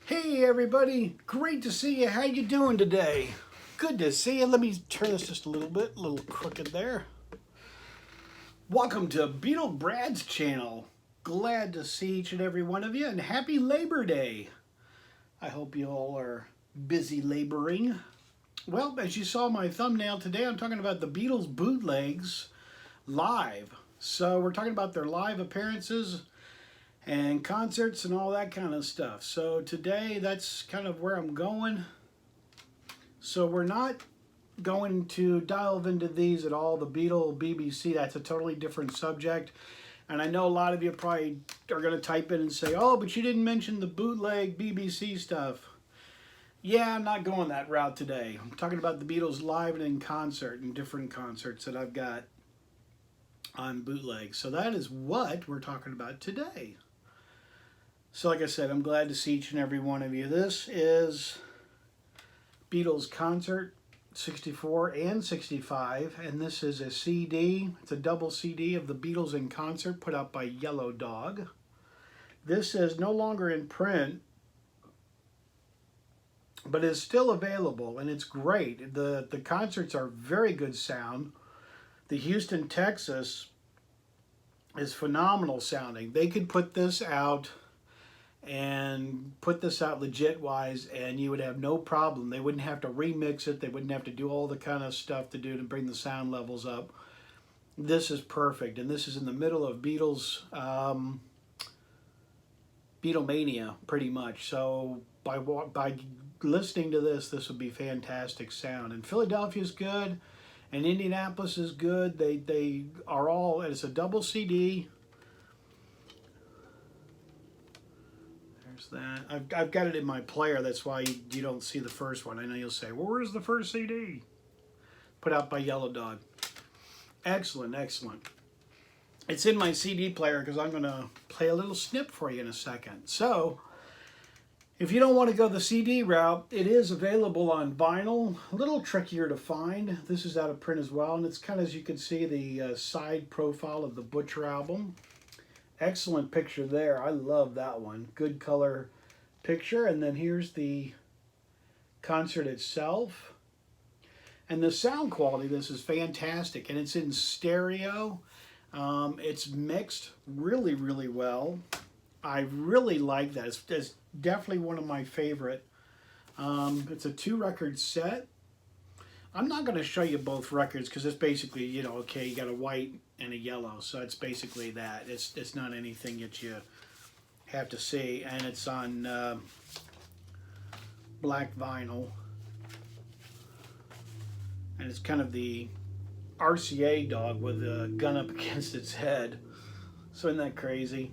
Hey everybody, great to see you. How you doing today? Good to see you. Let me turn this just a little bit, a little crooked there. Welcome to Beatle Brad's channel. Glad to see each and every one of you, and happy Labor Day. I hope you all are busy laboring. Well, as you saw my thumbnail today, I'm talking about the Beatles bootlegs live. So we're talking about their live appearances and concerts and all that kind of stuff. So today that's kind of where I'm going. So we're not going to delve into these at all. The Beatle BBC, that's a totally different subject. And I know a lot of you probably are going to type in and say, oh, but you didn't mention the bootleg BBC stuff. Yeah, I'm not going that route today. I'm talking about the Beatles live and in concert and different concerts that I've got on bootleg. So that is what we're talking about today. So like I said, I'm glad to see each and every one of you. This is Beatles Concert 64 and 65, and this is a CD. It's a double CD of the Beatles in concert put out by Yellow Dog. This is no longer in print, but is still available, and it's great. The concerts are very good sound. The Houston, Texas is phenomenal sounding. They could put this out legit wise, and you would have no problem. They wouldn't have to remix it. They wouldn't have to do all the kind of stuff to do to bring the sound levels up. This is perfect, and this is in the middle of Beatles Beatlemania, pretty much. So by listening to this would be fantastic sound. And Philadelphia's good, and Indianapolis is good. They are all. It's a double CD. That I've got it in my player. That's why you don't see the first one. I know you'll say, well, where's the first CD? Put out by Yellow Dog. Excellent, excellent. It's in my CD player because I'm going to play a little snip for you in a second. So, if you don't want to go the CD route, it is available on vinyl. A little trickier to find. This is out of print as well, and it's kind of, as you can see, the side profile of the Butcher album. Excellent picture there. I love that one. Good color picture. And then here's the concert itself. And the sound quality of this is fantastic. And it's in stereo. It's mixed really, really well. I really like that. It's definitely one of my favorite. It's a 2-record set. I'm not going to show you both records because it's basically, you know, okay, you got a white and a yellow, so it's basically that. It's not anything that you have to see, and it's on black vinyl, and it's kind of the RCA dog with a gun up against its head. So isn't that crazy?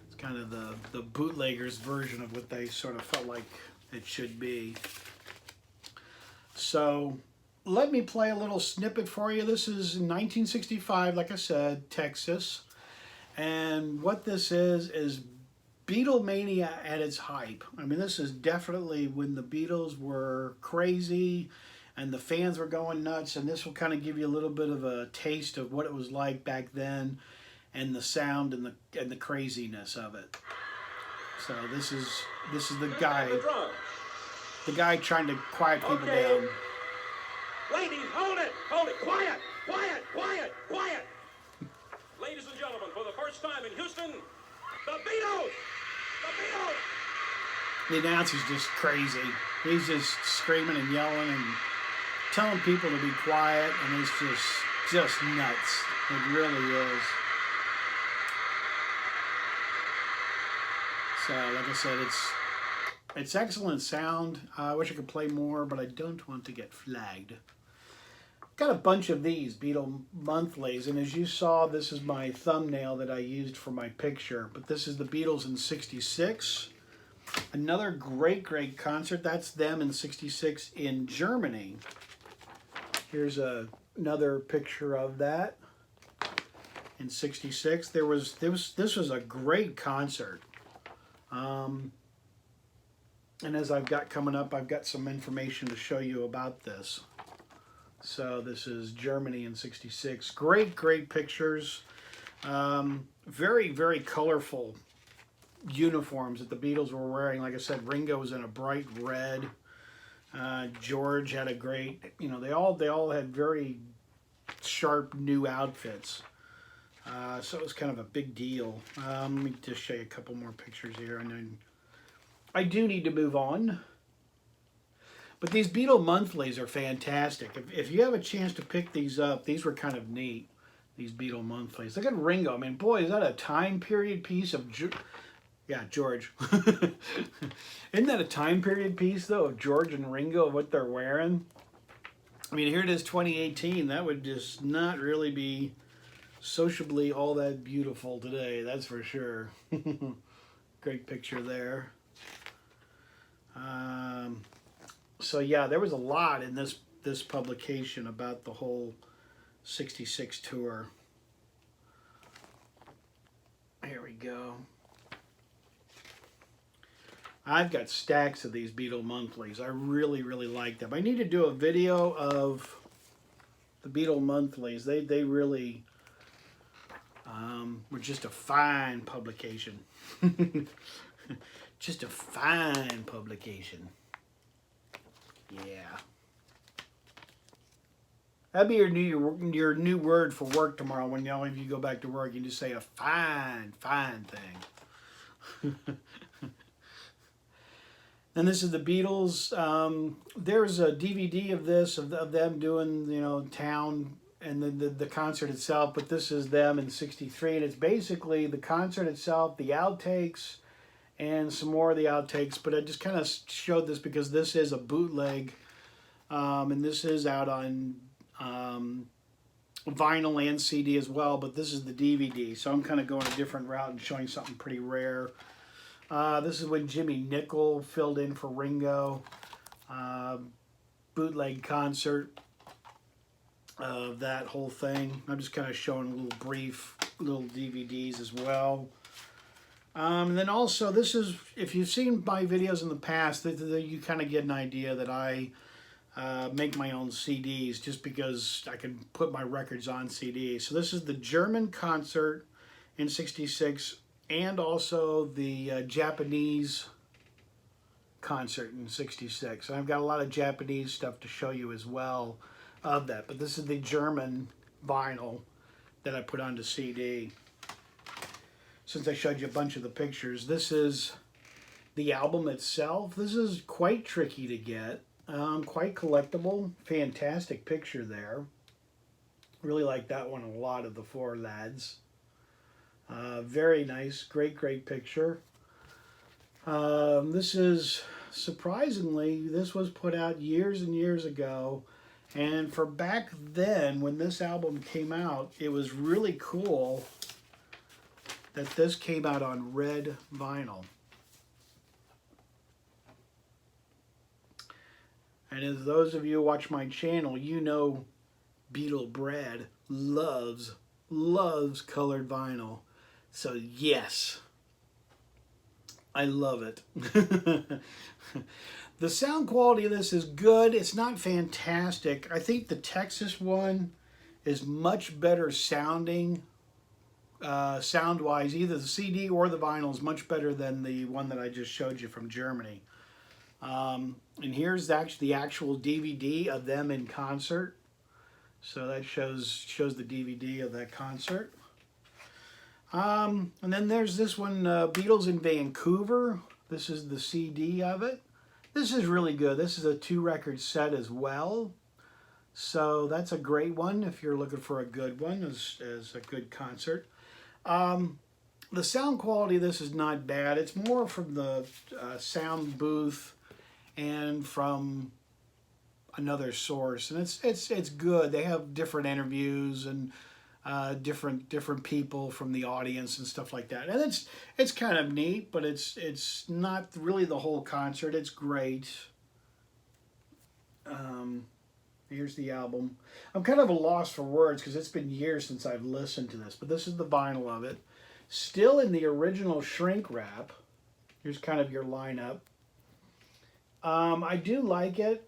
It's kind of the bootleggers version of what they sort of felt like it should be. So let me play a little snippet for you. This is in 1965, like I said, Texas. And what this is Beatlemania at its hype. I mean, this is definitely when the Beatles were crazy and the fans were going nuts. And this will kind of give you a little bit of a taste of what it was like back then and the sound and the craziness of it. So this is the guy. The guy trying to quiet people down. Ladies, hold it! Hold it! Quiet! Quiet! Quiet! Quiet! Ladies and gentlemen, for the first time in Houston, the Beatles! The Beatles! The announcer's just crazy. He's just screaming and yelling and telling people to be quiet, and it's just nuts. It really is. So, like I said, it's excellent sound. I wish I could play more, but I don't want to get flagged. Got a bunch of these Beatle monthlies, and as you saw, this is my thumbnail that I used for my picture. But this is the Beatles in '66. Another great concert. That's them in '66 in Germany. Here's another picture of that in '66. This was a great concert. And as I've got coming up, I've got some information to show you about this. So this is Germany in '66. Great pictures. Very colorful uniforms that the Beatles were wearing. Like I said, Ringo was in a bright red. George had a great, you know, they all had very sharp new outfits. So it was kind of a big deal. Let me just show you a couple more pictures here, and then I do need to move on. But these Beatle monthlies are fantastic. If you have a chance to pick these up, these were kind of neat, these Beatle monthlies. Look at Ringo. I mean, boy, is that a time period piece of... Yeah, George. Isn't that a time period piece, though, of George and Ringo, of what they're wearing? I mean, here it is, 2018. That would just not really be sociably all that beautiful today, that's for sure. Great picture there. So yeah, there was a lot in this publication about the whole 66 tour. Here we go. I've got stacks of these Beatle monthlies. I really, really like them. I need to do a video of the Beatle monthlies. They really were just a fine publication. Just a fine publication. Yeah. That'd be your new word for work tomorrow when all of you go back to work. You just say a fine, fine thing. And this is the Beatles. There's a DVD of this, of them doing, you know, Town and the concert itself. But this is them in '63. And it's basically the concert itself, the outtakes, and some more of the outtakes. But I just kind of showed this because this is a bootleg. And this is out on vinyl and CD as well. But this is the DVD. So I'm kind of going a different route and showing something pretty rare. This is when Jimmy Nicol filled in for Ringo. Bootleg concert of that whole thing. I'm just kind of showing little brief little DVDs as well. And then also, this is, if you've seen my videos in the past, you kind of get an idea that I make my own CDs just because I can put my records on CDs. So this is the German concert in '66. And also the Japanese concert in '66. I've got a lot of Japanese stuff to show you as well of that. But this is the German vinyl that I put onto CD. Since I showed you a bunch of the pictures, this is the album itself. This is quite tricky to get. Quite collectible. Fantastic picture there. Really like that one a lot of the four lads. Very nice, great picture. This is, surprisingly, this was put out years and years ago. And for back then, when this album came out, it was really cool that this came out on red vinyl. And as those of you who watch my channel, you know Beatle Brad loves colored vinyl. So yes, I love it. The sound quality of this is good. It's not fantastic. I think the Texas one is much better sounding, sound-wise. Either the CD or the vinyl is much better than the one that I just showed you from Germany. And here's actually the actual DVD of them in concert. So that shows the DVD of that concert. And then there's this one, Beatles in Vancouver. This is the CD of it. This is really good. This is a 2-record set as well. So that's a great one if you're looking for a good one as a good concert. The sound quality of this is not bad. It's more from the sound booth and from another source. And it's good. They have different interviews and different people from the audience and stuff like that, and it's kind of neat, but it's not really the whole concert. It's great. Here's the album. I'm kind of a loss for words because it's been years since I've listened to this, but this is the vinyl of it, still in the original shrink wrap. Here's kind of your lineup. I do like it,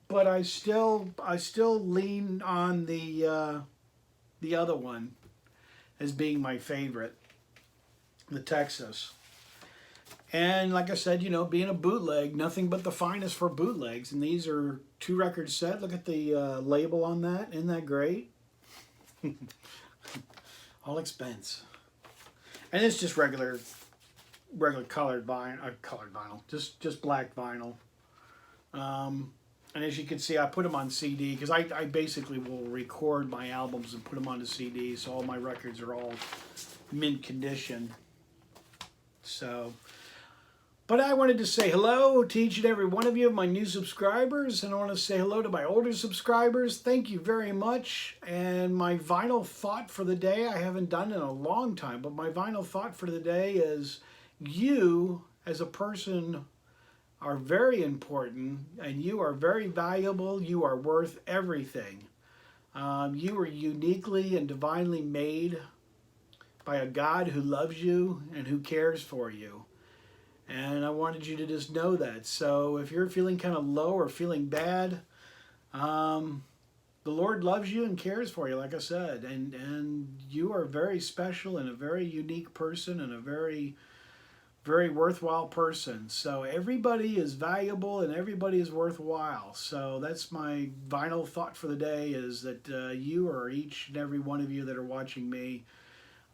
but I still lean on the other one as being my favorite, the Texas. And like I said, you know, being a bootleg, nothing but the finest for bootlegs. And these are 2-record set. Look at the label on that. Isn't that great? All expense. And it's just regular colored vinyl, just black vinyl. And as you can see, I put them on CD because I basically will record my albums and put them onto CD, so all my records are all mint condition. So, but I wanted to say hello to each and every one of you, my new subscribers, and I want to say hello to my older subscribers. Thank you very much. And my vinyl thought for the day, I haven't done in a long time, but my vinyl thought for the day is you as a person are very important, and you are very valuable. You are worth everything. You are uniquely and divinely made by a God who loves you and who cares for you. And I wanted you to just know that. So if you're feeling kind of low or feeling bad, the Lord loves you and cares for you, like I said. And you are very special and a very unique person and a very worthwhile person. So everybody is valuable and everybody is worthwhile. So that's my vinyl thought for the day, is that you, or each and every one of you that are watching me,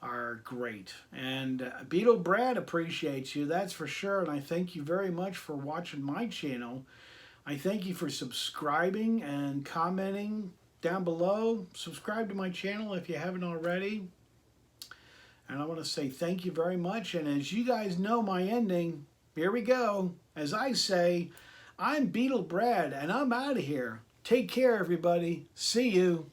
are great. And Beatle Brad appreciates you, that's for sure. And I thank you very much for watching my channel. I thank you for subscribing and commenting down below. Subscribe to my channel if you haven't already. And I want to say thank you very much. And as you guys know my ending, here we go. As I say, I'm Beatle Brad, and I'm out of here. Take care, everybody. See you.